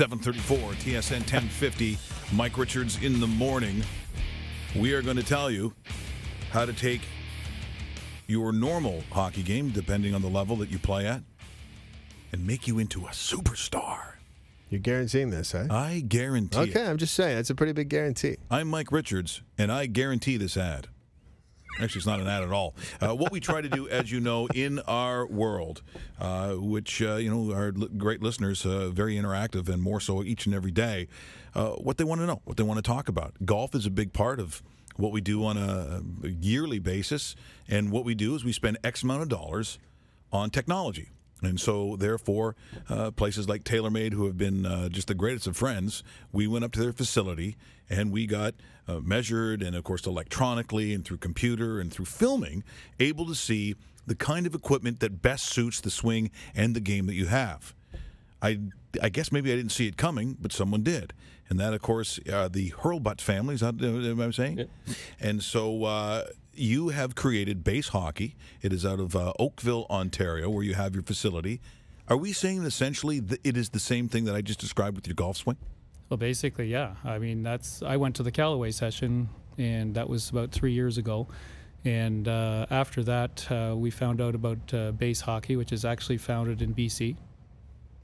7:34, TSN 1050, Mike Richards in the morning. We are going to tell you how to take your normal hockey game, depending on the level that you play at, and make you into a superstar. You're guaranteeing this, eh? I guarantee it. Okay, I'm just saying. It's a pretty big guarantee. I'm Mike Richards, and I guarantee this ad. Actually, it's not an ad at all. What we try to do, as you know, in our world, which, our great listeners, very interactive and more so each and every day, what they want to know, what they want to talk about. Golf is a big part of what we do on a yearly basis, and what we do is we spend X amount of dollars on technology. And so, therefore, places like TaylorMade, who have been just the greatest of friends, we went up to their facility and we got measured and, of course, electronically and through computer and through filming, able to see the kind of equipment that best suits the swing and the game that you have. I guess maybe I didn't see it coming, but someone did. And that, of course, the Hurlbut family, is that what I'm saying? Yeah. And so you have created Base Hockey. It is out of Oakville, Ontario, where you have your facility. Are we saying essentially that it is the same thing that I just described with your golf swing? Well, basically, yeah. I mean, I went to the Callaway session, and that was about 3 years ago. And after that, we found out about Base Hockey, which is actually founded in BC.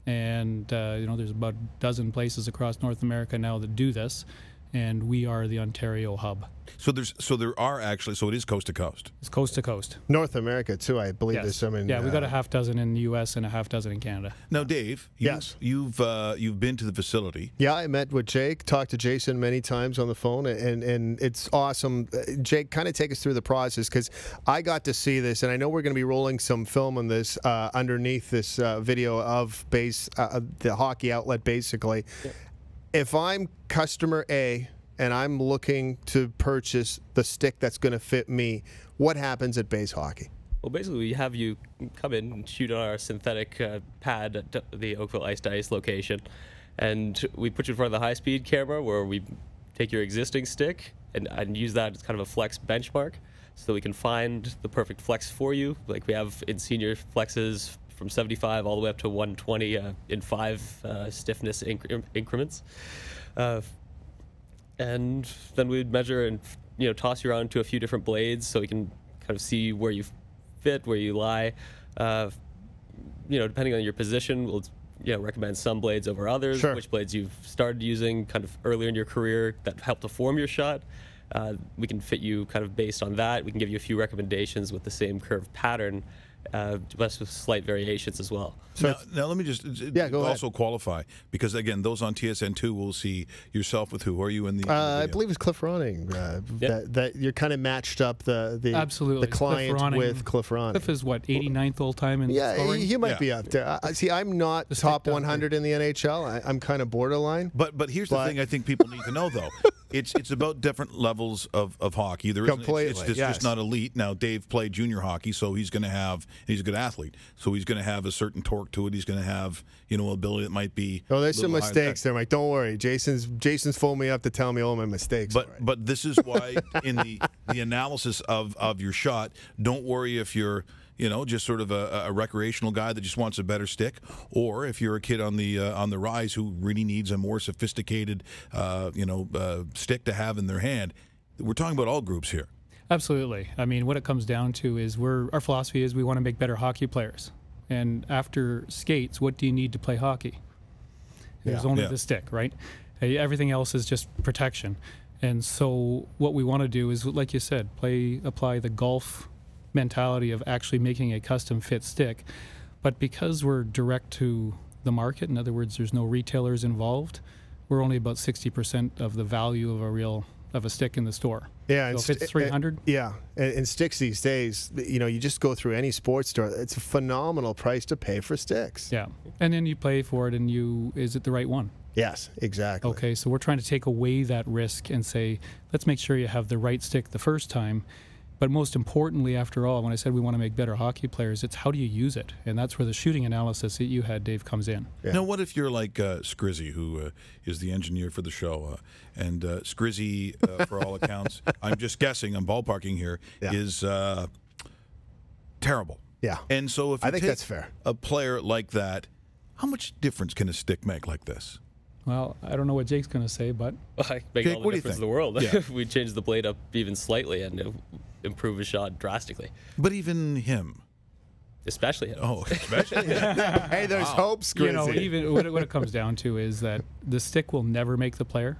And, there's about a dozen places across North America now that do this. And we are the Ontario hub. So it is coast to coast. It's coast to coast. North America too, I believe. Yes. There's some in. Yeah, we've got a half dozen in the U.S. and a half dozen in Canada. Now, Dave, you've been to the facility. Yeah, I met with Jake, talked to Jason many times on the phone, and it's awesome. Jake, kind of take us through the process, because I got to see this, and I know we're going to be rolling some film on this underneath this video of Base, the hockey outlet, basically. Yeah. If I'm customer A and I'm looking to purchase the stick that's going to fit me, what happens at Base Hockey? Well, basically, we have you come in and shoot on our synthetic pad at the Oakville Ice to Ice location, and we put you in front of the high-speed camera where we take your existing stick and use that as kind of a flex benchmark so we can find the perfect flex for you. Like we have in senior flexes from 75 all the way up to 120 in 5 stiffness increments. And then we'd measure and toss you around to a few different blades so we can kind of see where you fit, where you lie. Depending on your position, we'll recommend some blades over others, sure. Which blades you've started using kind of earlier in your career that help to form your shot. We can fit you kind of based on that. We can give you a few recommendations with the same curve pattern, just with slight variations as well. So now let me just go also ahead. Qualify, because again, those on TSN2 will see yourself with who? Are you in the? I believe it's Cliff Ronning. That you're kind of matched up absolutely the client with Cliff Ronning. Cliff is what, 89th all time in scoring? He might be up there. See, I'm not top 100 in the NHL. I'm kind of borderline. But here's the thing I think people need to know, though. It's about different levels of hockey. There isn't, it's just not elite. Now, Dave played junior hockey, so he's going to have. He's a good athlete, so he's going to have a certain torque to it. He's going to have ability that might be. Oh, there's some mistakes there, Mike. Don't worry. Jason's phoned me up to tell me all my mistakes. But this is why in the analysis of your shot, don't worry if you're just sort of a recreational guy that just wants a better stick, or if you're a kid on the rise who really needs a more sophisticated stick to have in their hand. We're talking about all groups here. Absolutely. I mean, what it comes down to is our philosophy is we want to make better hockey players. And after skates, what do you need to play hockey? There's only the stick, right? Everything else is just protection. And so what we want to do is, like you said, apply the golf mentality of actually making a custom fit stick. But because we're direct to the market, in other words, there's no retailers involved, we're only about 60% of the value of a stick in the store. Yeah, so if it's 300. And sticks these days, you just go through any sports store. It's a phenomenal price to pay for sticks. Yeah, and then you pay for it, and is it the right one? Yes, exactly. Okay, so we're trying to take away that risk and say, let's make sure you have the right stick the first time. But most importantly, after all, when I said we want to make better hockey players, it's how do you use it? And that's where the shooting analysis that you had, Dave, comes in. Yeah. Now, what if you're like Scrizzy, who is the engineer for the show, and Scrizzy, for all accounts, I'm just guessing, I'm ballparking here, is terrible. Yeah. And so if you I think that's fair. A player like that, how much difference can a stick make like this? Well, I don't know what Jake's going to say, but I make Jake, all what the do you difference in think? the world. Yeah. We change the blade up even slightly and improve his shot drastically, But even him. especially him. Oh, especially Hey, there's hope, Scrizzy. you know, even what it comes down to is that the stick will never make the player,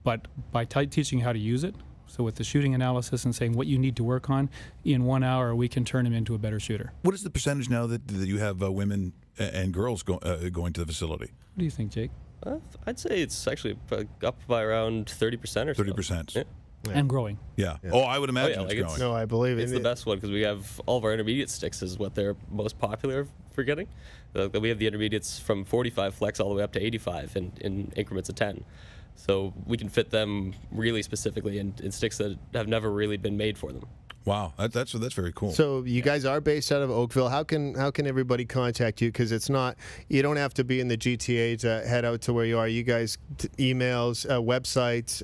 but by teaching how to use it, so with the shooting analysis and saying what you need to work on, in 1 hour we can turn him into a better shooter. What is the percentage now that you have women and girls going to the facility? What do you think, Jake? I'd say it's actually up by around 30% or so. 30%. Yeah. And growing. Yeah. Oh, I would imagine like it's it's- growing. No, I believe It's it. the best one because we have all of our intermediate sticks is what they're most popular for getting. We have the intermediates from 45 flex all the way up to 85 in increments of 10. So we can fit them really specifically in sticks that have never really been made for them. Wow, that's very cool. So you guys are based out of Oakville. How can everybody contact you? Because it's not, you don't have to be in the GTA to head out to where you are. You guys, emails, websites,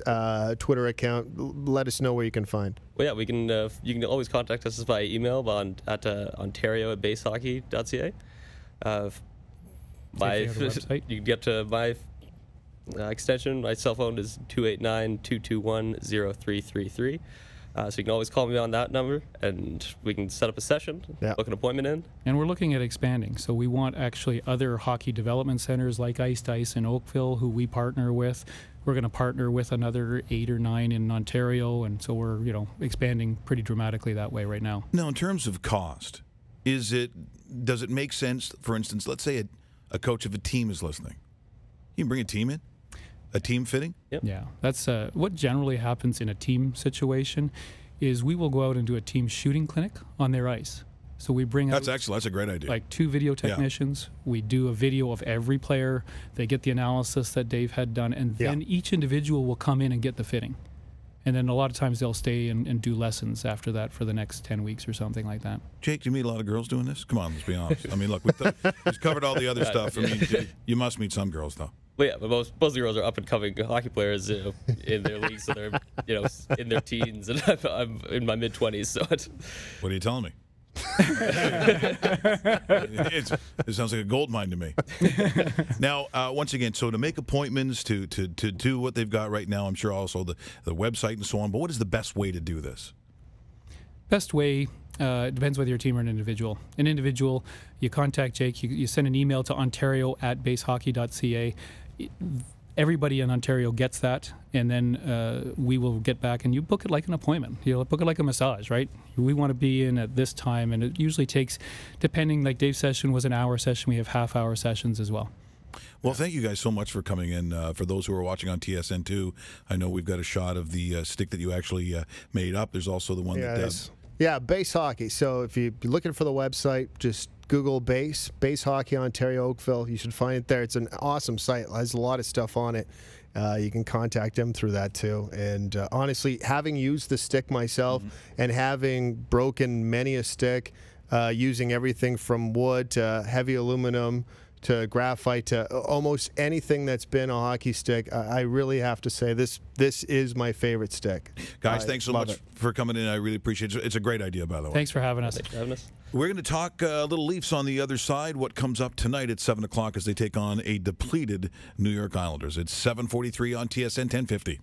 Twitter account. Let us know where you can find. Well, yeah, we can. You can always contact us via email at ontario@basehockey.ca. If you have a website. You can get to my extension. My cell phone is 289-221-0333. So you can always call me on that number, and we can set up a session, book an appointment in. And we're looking at expanding. So we want actually other hockey development centers like Ice to Ice in Oakville, who we partner with. We're going to partner with another 8 or 9 in Ontario, and so we're expanding pretty dramatically that way right now. Now, in terms of cost, does it make sense? For instance, let's say a coach of a team is listening. You can bring a team in, a team fitting. Yep. Yeah, that's what generally happens in a team situation. Is we will go out and do a team shooting clinic on their ice. So we bring That's out excellent. That's a great idea. like 2 video technicians. We do a video of every player. They get the analysis that Dave had done, and then each individual will come in and get the fitting. And then a lot of times they'll stay and do lessons after that for the next 10 weeks or something like that. Jake, do you meet a lot of girls doing this? Come on, let's be honest. I mean, look, we've covered all the other stuff. I mean, you must meet some girls, though. But yeah, but most of the girls are up and coming hockey players in their leagues, so they're in their teens, and I'm in my mid-20s. So What are you telling me? It sounds like a gold mine to me. Now, once again, so to make appointments, to do what they've got right now, I'm sure also the website and so on, but what is the best way to do this? Best way, it depends whether you're a team or an individual. An individual, you contact Jake, you send an email to ontario@basehockey.ca. Everybody in Ontario gets that, and then we will get back and you book it like an appointment. You'll book it like a massage, right? We want to be in at this time, and it usually takes, depending, like Dave's session was an hour session, we have half-hour sessions as well. Well, thank you guys so much for coming in. For those who are watching on TSN2, I know we've got a shot of the stick that you actually made up. There's also the one Yeah, Base Hockey. So if you're looking for the website, just Google Base Hockey Ontario Oakville. You should find it there. It's an awesome site. It has a lot of stuff on it. You can contact them through that too. And honestly, having used the stick myself and having broken many a stick, using everything from wood to heavy aluminum to graphite to almost anything that's been a hockey stick, I really have to say this is my favorite stick. Guys, thanks so much for coming in. I really appreciate it. It's a great idea, by the way. Thanks for having us. thanks for having us. We're going to talk a little Leafs on the other side. What comes up tonight at 7 o'clock as they take on a depleted New York Islanders. It's 7:43 on TSN 1050.